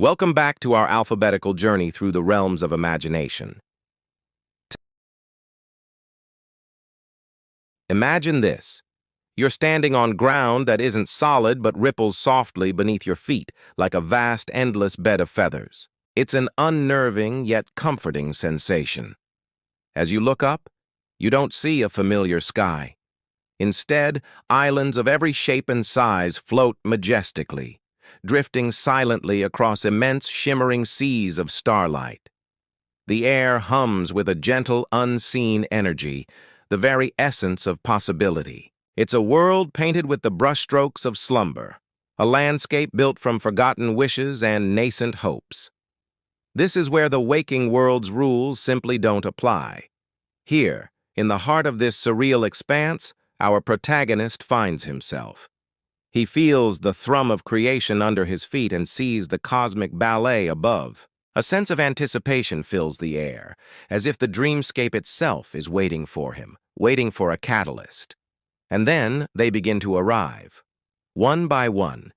Welcome back to our alphabetical journey through the realms of imagination. Imagine this. You're standing on ground that isn't solid but ripples softly beneath your feet, like a vast, endless bed of feathers. It's an unnerving yet comforting sensation. As you look up, you don't see a familiar sky. Instead, islands of every shape and size float majestically, drifting silently across immense shimmering seas of starlight. The air hums with a gentle, unseen energy, the very essence of possibility. It's a world painted with the brushstrokes of slumber, a landscape built from forgotten wishes and nascent hopes. This is where the waking world's rules simply don't apply. Here, in the heart of this surreal expanse, our protagonist finds himself. He feels the thrum of creation under his feet and sees the cosmic ballet above. A sense of anticipation fills the air, as if the dreamscape itself is waiting for him, waiting for a catalyst. And then they begin to arrive. One by one,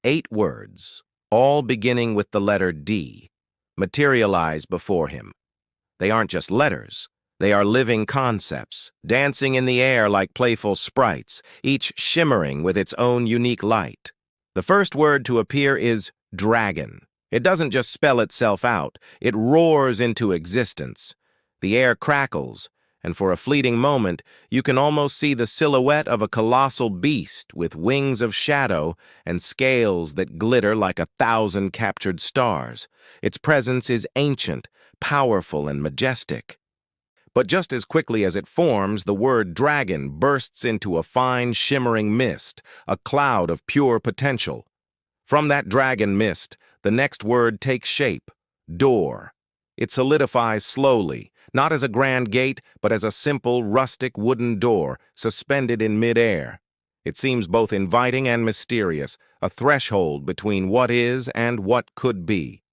8 words, all beginning with the letter D, materialize before him. They aren't just letters. They are living concepts, dancing in the air like playful sprites, each shimmering with its own unique light. The first word to appear is dragon. It doesn't just spell itself out, it roars into existence. The air crackles, and for a fleeting moment, you can almost see the silhouette of a colossal beast with wings of shadow and scales that glitter like 1,000 captured stars. Its presence is ancient, powerful, and majestic. But just as quickly as it forms, the word dragon bursts into a fine, shimmering mist, a cloud of pure potential. From that dragon mist, the next word takes shape, door. It solidifies slowly, not as a grand gate, but as a simple, rustic wooden door, suspended in midair. It seems both inviting and mysterious, a threshold between what is and what could be.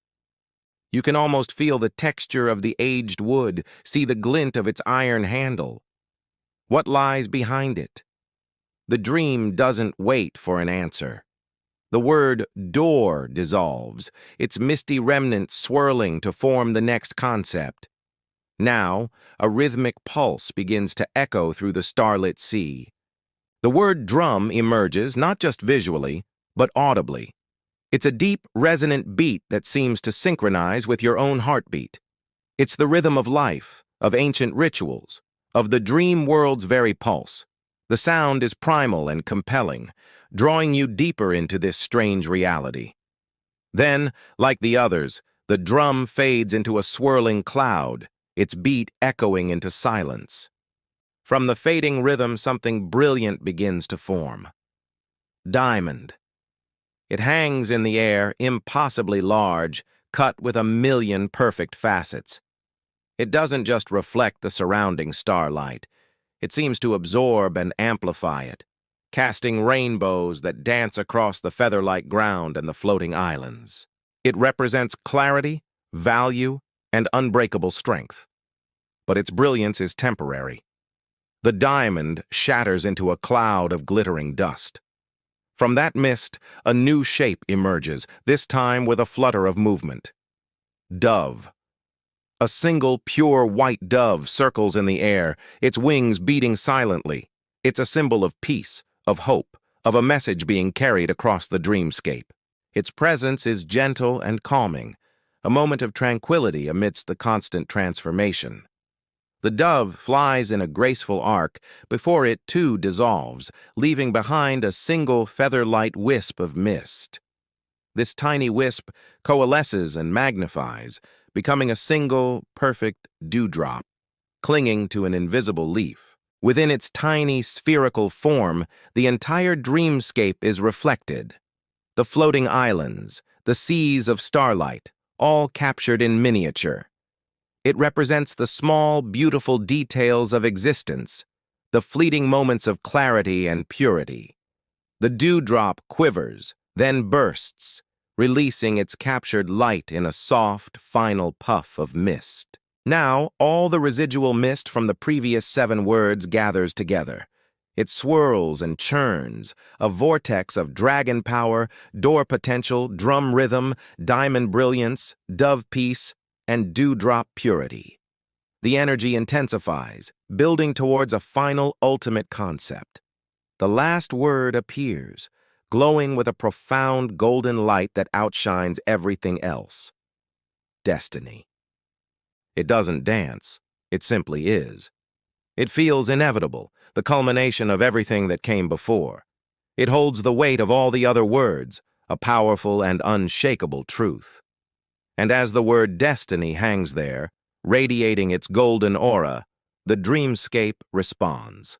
You can almost feel the texture of the aged wood, see the glint of its iron handle. What lies behind it? The dream doesn't wait for an answer. The word door dissolves, its misty remnant swirling to form the next concept. Now, a rhythmic pulse begins to echo through the starlit sea. The word drum emerges not just visually, but audibly. It's a deep, resonant beat that seems to synchronize with your own heartbeat. It's the rhythm of life, of ancient rituals, of the dream world's very pulse. The sound is primal and compelling, drawing you deeper into this strange reality. Then, like the others, the drum fades into a swirling cloud, its beat echoing into silence. From the fading rhythm, something brilliant begins to form. Diamond. It hangs in the air, impossibly large, cut with 1,000,000 perfect facets. It doesn't just reflect the surrounding starlight. It seems to absorb and amplify it, casting rainbows that dance across the feather-like ground and the floating islands. It represents clarity, value, and unbreakable strength. But its brilliance is temporary. The diamond shatters into a cloud of glittering dust. From that mist, a new shape emerges, this time with a flutter of movement. Dove. A single, pure white dove circles in the air, its wings beating silently. It's a symbol of peace, of hope, of a message being carried across the dreamscape. Its presence is gentle and calming, a moment of tranquility amidst the constant transformation. The dove flies in a graceful arc before it too dissolves, leaving behind a single feather-light wisp of mist. This tiny wisp coalesces and magnifies, becoming a single, perfect dewdrop, clinging to an invisible leaf. Within its tiny, spherical form, the entire dreamscape is reflected. The floating islands, the seas of starlight, all captured in miniature. It represents the small, beautiful details of existence, the fleeting moments of clarity and purity. The dewdrop quivers, then bursts, releasing its captured light in a soft, final puff of mist. Now, all the residual mist from the previous 7 words gathers together. It swirls and churns, a vortex of dragon power, door potential, drum rhythm, diamond brilliance, dove peace, and dewdrop purity. The energy intensifies, building towards a final ultimate concept. The last word appears, glowing with a profound golden light that outshines everything else. Destiny. It doesn't dance, it simply is. It feels inevitable, the culmination of everything that came before. It holds the weight of all the other words, a powerful and unshakable truth. And as the word destiny hangs there, radiating its golden aura, the dreamscape responds.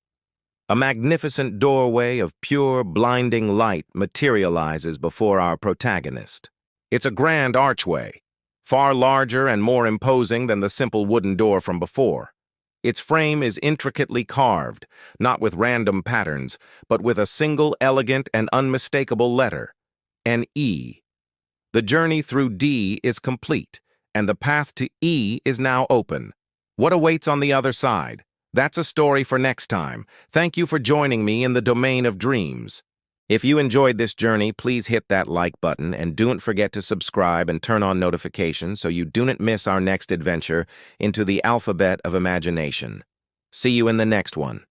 A magnificent doorway of pure, blinding light materializes before our protagonist. It's a grand archway, far larger and more imposing than the simple wooden door from before. Its frame is intricately carved, not with random patterns, but with a single elegant and unmistakable letter, an E. The journey through D is complete, and the path to E is now open. What awaits on the other side? That's a story for next time. Thank you for joining me in the domain of dreams. If you enjoyed this journey, please hit that like button and don't forget to subscribe and turn on notifications so you do not miss our next adventure into the alphabet of imagination. See you in the next one.